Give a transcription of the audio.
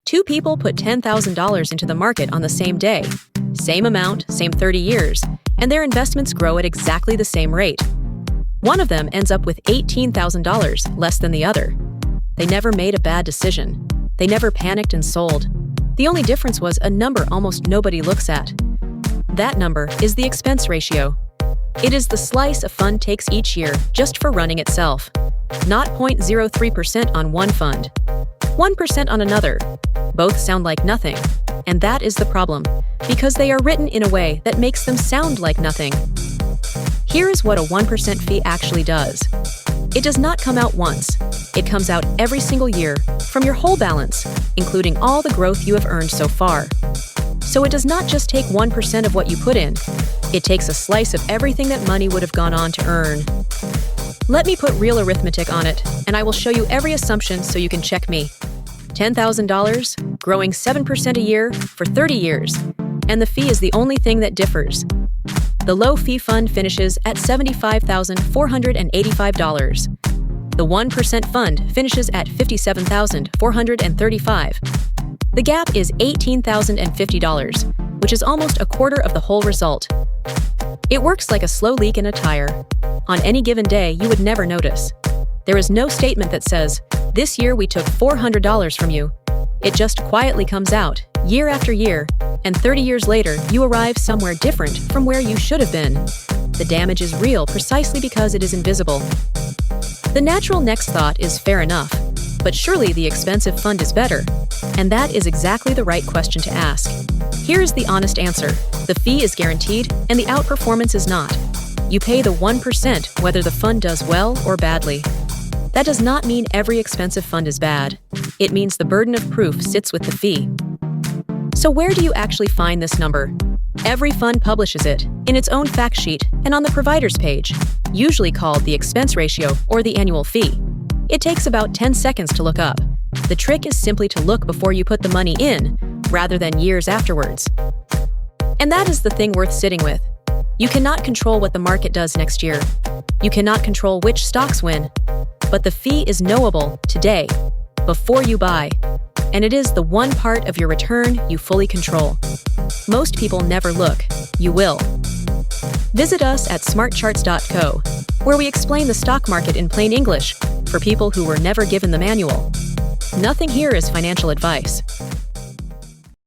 Two people put $10,000 into the market on the same day. Same amount, same 30 years, and their investments grow at exactly the same rate. One of them ends up with $18,000 less than the other. They never made a bad decision. They never panicked and sold. The only difference was a number almost nobody looks at. That number is the expense ratio. It is the slice a fund takes each year just for running itself. Not 0.03% on one fund, 1% on another. Both sound like nothing. And that is the problem, because they are written in a way that makes them sound like nothing. Here is what a 1% fee actually does. It does not come out once. It comes out every single year from your whole balance, including all the growth you have earned so far. So it does not just take 1% of what you put in. It takes a slice of everything that money would have gone on to earn. Let me put real arithmetic on it, and I will show you every assumption so you can check me. $10,000, growing 7% a year for 30 years, and the fee is the only thing that differs. The low-fee fund finishes at $75,485. The 1% fund finishes at $57,435. The gap is $18,050, which is almost a quarter of the whole result. It works like a slow leak in a tire. On any given day, you would never notice. There is no statement that says, "This year we took $400 from you." It just quietly comes out, year after year, and 30 years later, you arrive somewhere different from where you should have been. The damage is real precisely because it is invisible. The natural next thought is fair enough, but surely the expensive fund is better. And that is exactly the right question to ask. Here is the honest answer. The fee is guaranteed, and the outperformance is not. You pay the 1% whether the fund does well or badly. That does not mean every expensive fund is bad. It means the burden of proof sits with the fee. So where do you actually find this number? Every fund publishes it, in its own fact sheet and on the provider's page, usually called the expense ratio or the annual fee. It takes about 10 seconds to look up. The trick is simply to look before you put the money in, rather than years afterwards. And that is the thing worth sitting with. You cannot control what the market does next year. You cannot control which stocks win. But the fee is knowable today, before you buy. And it is the one part of your return you fully control. Most people never look. You will. Visit us at smartcharts.co, where we explain the stock market in plain English for people who were never given the manual. Nothing here is financial advice.